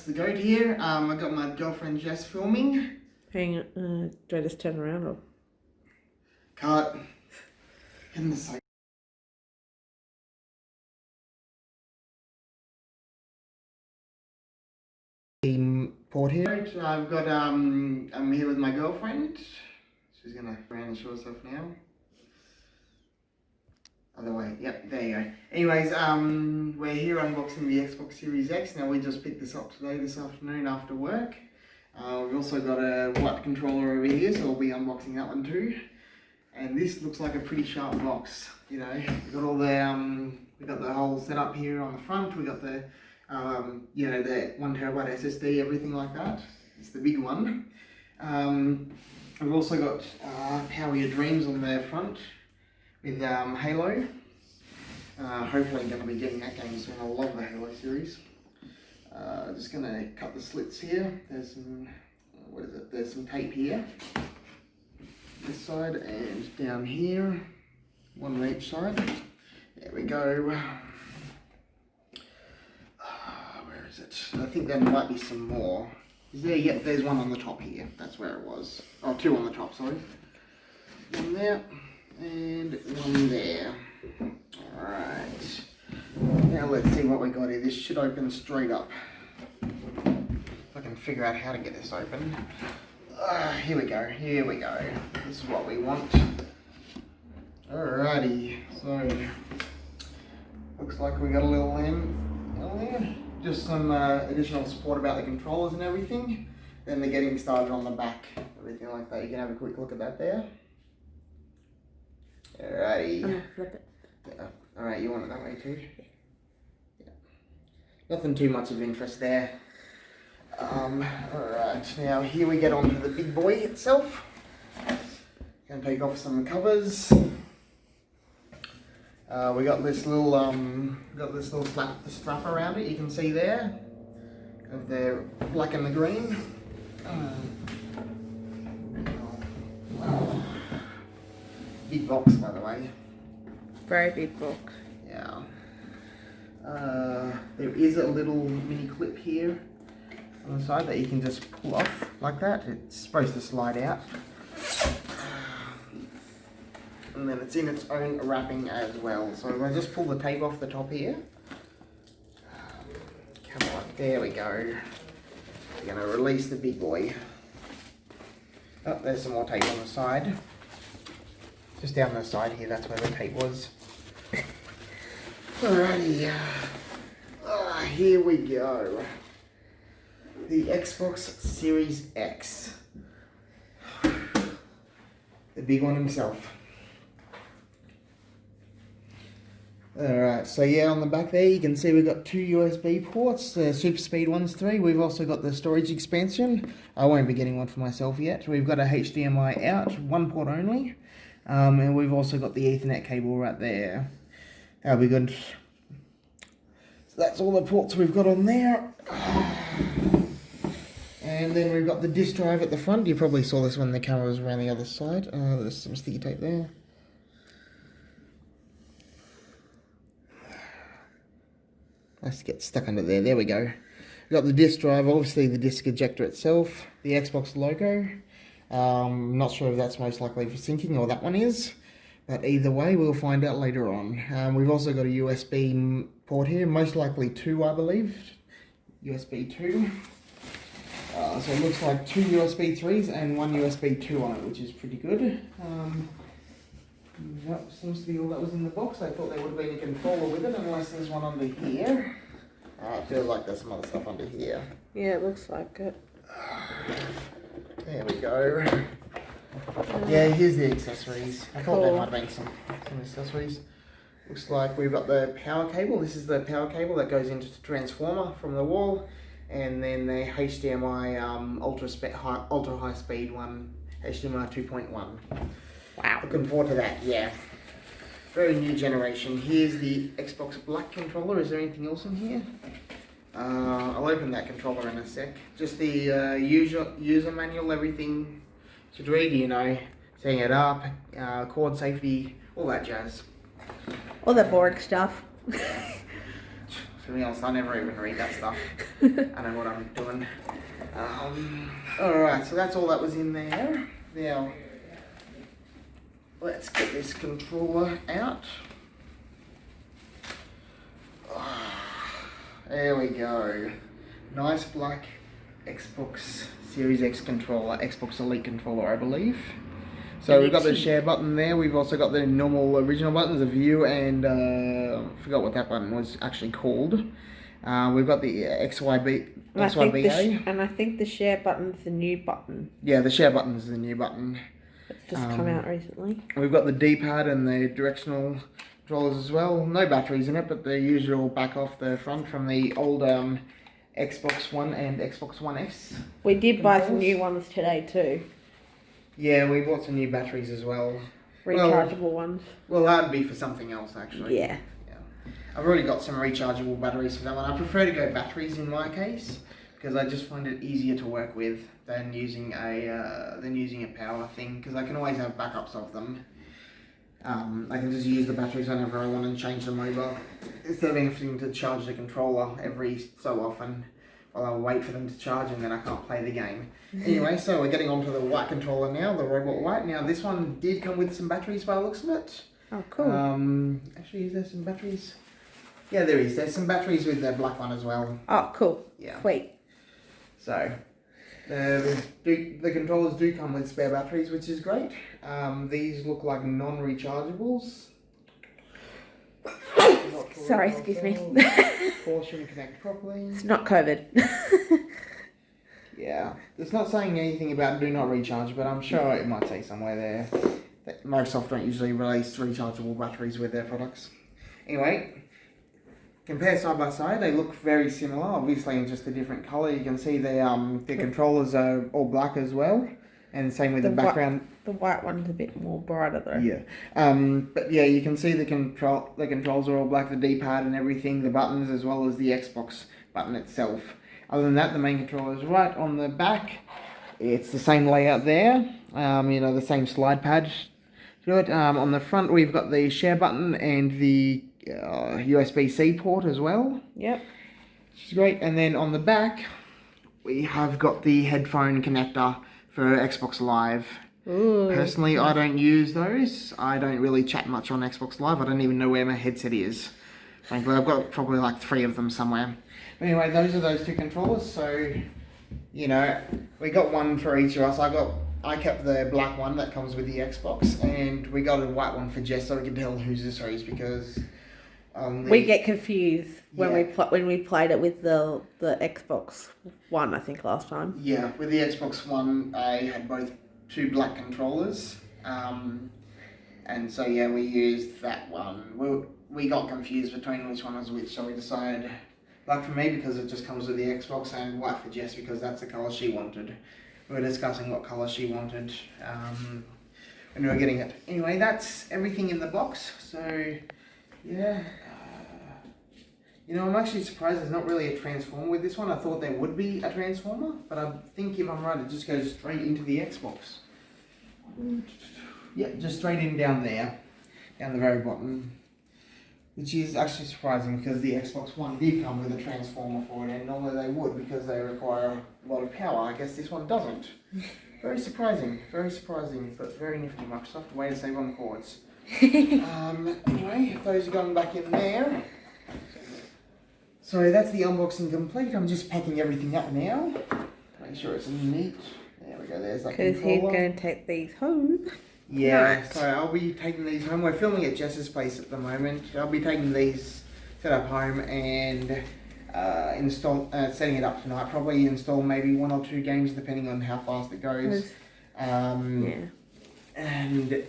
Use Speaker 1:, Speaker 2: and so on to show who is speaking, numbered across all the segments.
Speaker 1: the goat here. I got my girlfriend Jess filming.
Speaker 2: Hang on, do I just turn around or?
Speaker 1: Cut. In the side. Port here. I've got I'm here with my girlfriend. She's gonna brand and show herself now. Other way, yep, there you go. Anyways, we're here unboxing the Xbox Series X. Now we just picked this up today, this afternoon after work. We've also got a white controller over here, so we'll be unboxing that one too. And this looks like a pretty sharp box. You know, we've got all the we got the whole setup here on the front. We got the you know, the 1 terabyte SSD, everything like that. It's the big one. We've also got Power Your Dreams on the front with Halo. Hopefully I'm going to be getting that game soon. I love the Halo series. Just going to cut the slits here. There's some, what is it? There's some tape here. This side and down here. One on each side. There we go. Where is it? I think there might be some more. Is there? Yep, there's one on the top here. That's where it was. Oh, two on the top, sorry. One there. And one there. Alright. Now let's see what we got here. This should open straight up. If I can figure out how to get this open. Here we go. Here we go. This is what we want. Alrighty. So, looks like we got a little lamb there. Just some additional support about the controllers and everything. Then the getting started on the back. Everything like that. You can have a quick look at that there. Alrighty.
Speaker 2: I'm gonna flip it.
Speaker 1: Yeah. Alright, you want it that way too? Yeah. Nothing too much of interest there. Alright, now here we get on to the big boy itself. Gonna take off some covers. We got this little strap around it. You can see there of the black and the green. Big box, by the way.
Speaker 2: Very big box.
Speaker 1: Yeah. There is a little mini clip here on the side that you can just pull off like that. It's supposed to slide out. And then it's in its own wrapping as well. So I'm going to just pull the tape off the top here. Come on, there we go. We're going to release the big boy. Oh, there's some more tape on the side. Just down the side here, that's where the tape was. Alrighty. Here we go. The Xbox Series X. The big one himself. Alright, so yeah, on the back there you can see we've got two USB ports, the super speed one's 3. We've also got the storage expansion. I won't be getting one for myself yet. We've got a HDMI out, one port only. And we've also got the Ethernet cable right there. That'll be good. So that's all the ports we've got on there. And then we've got the disk drive at the front. You probably saw this when the camera was around the other side. There's some sticky tape there. Let's get stuck under there. There we go. We've got the disk drive, obviously the disk ejector itself, the Xbox logo. Not sure if that's most likely for syncing or that one is, but either way we'll find out later on. We've also got a USB port here, most likely 2 I believe, USB 2. So it looks like 2 USB 3s and 1 USB 2 on it, which is pretty good. That seems to be all that was in the box. I thought there would have been a controller with it, unless there's one under here. It feels like there's some other stuff under here.
Speaker 2: Yeah, it looks like it.
Speaker 1: There we go. Yeah, here's the accessories. I thought there might have been some accessories. Looks like we've got the power cable. This is the power cable that goes into the transformer from the wall. And then the HDMI ultra high speed one, HDMI 2.1.
Speaker 2: Wow.
Speaker 1: Looking forward to that, yeah. Very new generation. Here's the Xbox Black controller. Is there anything else in here? I'll open that controller in a sec. Just the user manual, everything should read, you know, setting it up, cord safety, all that jazz.
Speaker 2: All the board stuff.
Speaker 1: To be honest, I never even read that stuff. I know what I'm doing. Alright, so that's all that was in there. Now, let's get this controller out. There we go. Nice black Xbox Series X controller, Xbox Elite controller, I believe. So we've got the share button there. We've also got the normal original buttons, the view, and I forgot what that button was actually called. We've got the XYBA.
Speaker 2: And I think the share button's the new button.
Speaker 1: Yeah, the share button is the new button.
Speaker 2: It's just come out recently.
Speaker 1: We've got the D-pad and the directional controllers as well. No batteries in it, but the usual back off the front from the old Xbox One and Xbox One S.
Speaker 2: We did buy some new ones today too.
Speaker 1: Yeah, we bought some new batteries as well.
Speaker 2: Rechargeable ones.
Speaker 1: Well, that'd be for something else actually.
Speaker 2: Yeah.
Speaker 1: I've already got some rechargeable batteries for that one. I prefer to go batteries in my case because I just find it easier to work with than using a power thing, because I can always have backups of them. I can just use the batteries whenever I want and change them over instead of having to charge the controller every so often while I wait for them to charge and then I can't play the game. Anyway, so we're getting onto the white controller now, the Robot White. Now this one did come with some batteries by the looks of it.
Speaker 2: Oh, cool.
Speaker 1: Actually, is there some batteries? Yeah, there is. There's some batteries with the black one as well.
Speaker 2: Oh, cool.
Speaker 1: Yeah.
Speaker 2: Sweet.
Speaker 1: So, the controllers do come with spare batteries, which is great. These look like non-rechargeables.
Speaker 2: Sorry, excuse me.
Speaker 1: Force shouldn't connect properly.
Speaker 2: It's not COVID.
Speaker 1: Yeah. It's not saying anything about do not recharge, but I'm sure it might say somewhere there that Microsoft don't usually release rechargeable batteries with their products. Anyway, compare side by side, they look very similar, obviously in just a different colour. You can see the controllers are all black as well, and same with the background.
Speaker 2: The white one's a bit more brighter though.
Speaker 1: Yeah, but yeah, you can see the controls are all black, the D-pad and everything, the buttons as well as the Xbox button itself. Other than that, the main controller is right on the back. It's the same layout there, the same slide pad to it. On the front, we've got the share button and the USB-C port as well.
Speaker 2: Yep.
Speaker 1: Which is great. And then on the back, we have got the headphone connector for Xbox Live.
Speaker 2: Ooh.
Speaker 1: Personally, I don't use those. I don't really chat much on Xbox Live. I don't even know where my headset is. Frankly, I've got probably like 3 of them somewhere. But anyway, those are those 2 controllers. So, we got one for each of us. I kept the black one that comes with the Xbox, and we got a white one for Jess so we can tell whose this is, because
Speaker 2: we get confused when we played it with the Xbox One, I think, last time.
Speaker 1: Yeah, with the Xbox One, I had both 2 black controllers, and so yeah, we used that one. We got confused between which one was which, so we decided black for me because it just comes with the Xbox, and white for Jess because that's the colour she wanted. We were discussing what colour she wanted when we were getting it. Anyway, that's everything in the box, so yeah. I'm actually surprised there's not really a transformer with this one. I thought there would be a transformer, but I think if I'm right, it just goes straight into the Xbox. Yep, just straight in down there, down the very bottom. Which is actually surprising because the Xbox One did come with a transformer for it, and normally they would because they require a lot of power. I guess this one doesn't. Very surprising, but very nifty. Microsoft, way to save on cords. Anyway, those are going back in there. So that's the unboxing complete. I'm just packing everything up now. Make sure it's neat. There we go, there's that controller.
Speaker 2: Because he's going to take these home.
Speaker 1: Yeah,
Speaker 2: Right.
Speaker 1: so I'll be taking these home. We're filming at Jess's place at the moment. I'll be taking these set up home and setting it up tonight. Probably install maybe 1 or 2 games depending on how fast it goes.
Speaker 2: Yeah.
Speaker 1: And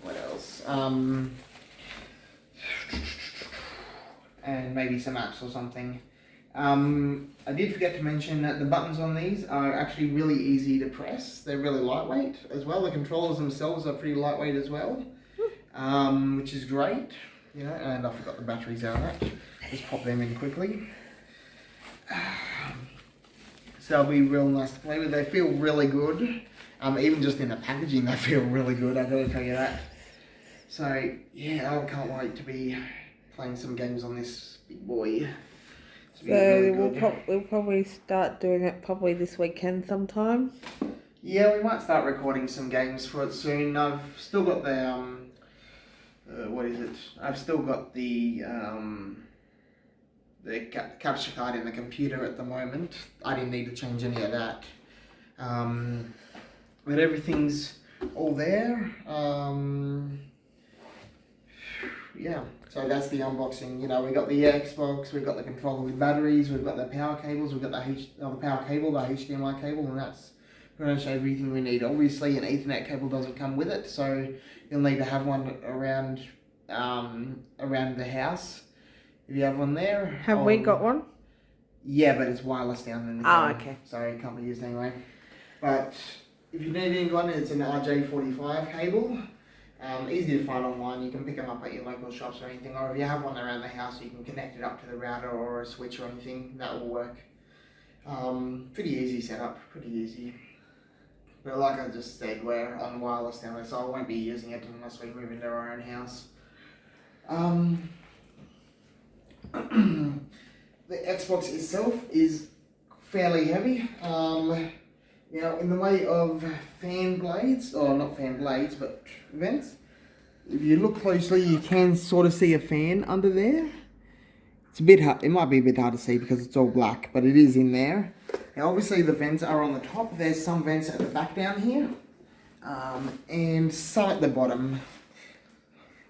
Speaker 1: what else? And maybe some apps or something. I did forget to mention that the buttons on these are actually really easy to press. They're really lightweight as well. The controllers themselves are pretty lightweight as well, which is great. And I forgot the batteries out of that. Just pop them in quickly. So they'll be real nice to play with. They feel really good. Even just in the packaging, they feel really good. I gotta tell you that. So yeah, I can't wait to be playing some games on this big boy. It's been
Speaker 2: So
Speaker 1: really good.
Speaker 2: we'll probably start doing it probably this weekend sometime.
Speaker 1: Yeah, we might start recording some games for it soon. I've still got the what is it? I've still got the capture card in the computer at the moment. I didn't need to change any of that. But everything's all there. Yeah, so that's the unboxing. You know, we got the Xbox, we've got the controller with batteries, we've got the power cables, we've got the power cable, the HDMI cable, and that's pretty much everything we need. Obviously, an Ethernet cable doesn't come with it, so you'll need to have one around the house. If you have one there.
Speaker 2: Have we got one?
Speaker 1: Yeah, but it's wireless down in the
Speaker 2: Oh,
Speaker 1: cable,
Speaker 2: okay.
Speaker 1: so it can't be used anyway. But if you need one, it's an RJ45 cable. Easy to find online. You can pick them up at your local shops or anything, or if you have one around the house, you can connect it up to the router or a switch or anything. That will work. Pretty easy setup. Pretty easy. But like I just said, we're on wireless down there, so I won't be using it unless we move into our own house. The Xbox itself is fairly heavy. Now, in the way of fan blades, or not fan blades, but vents, if you look closely, you can sort of see a fan under there. It's a bit hard, it might be a bit hard to see because it's all black, but it is in there. Now, obviously, the vents are on the top. There's some vents at the back down here, and some at the bottom.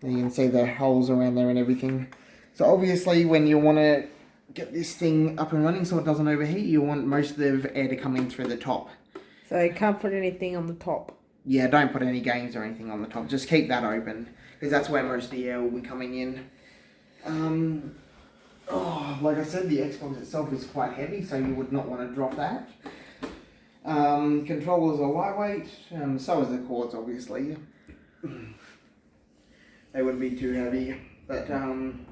Speaker 1: And you can see the holes around there and everything. So, obviously, when you want to get this thing up and running so it doesn't overheat, you want most of the air to come in through the top.
Speaker 2: So you can't put anything on the top.
Speaker 1: Yeah, don't put any games or anything on the top. Just keep that open, because that's where most of the air will be coming in. Like I said, the Xbox itself is quite heavy, so you would not want to drop that. Controllers are lightweight, so is the cords, obviously. They wouldn't be too heavy. But when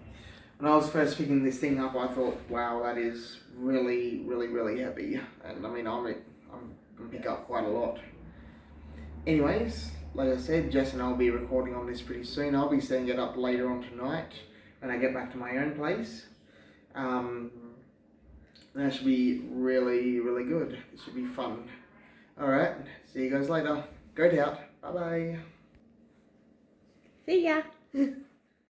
Speaker 1: I was first picking this thing up, I thought, wow, that is really, really, really heavy. And I mean, I'm going to pick up quite a lot. Anyways, like I said, Jess and I will be recording on this pretty soon. I'll be setting it up later on tonight when I get back to my own place. That should be really, really good. It should be fun. Alright, see you guys later. Go out. Bye bye.
Speaker 2: See ya.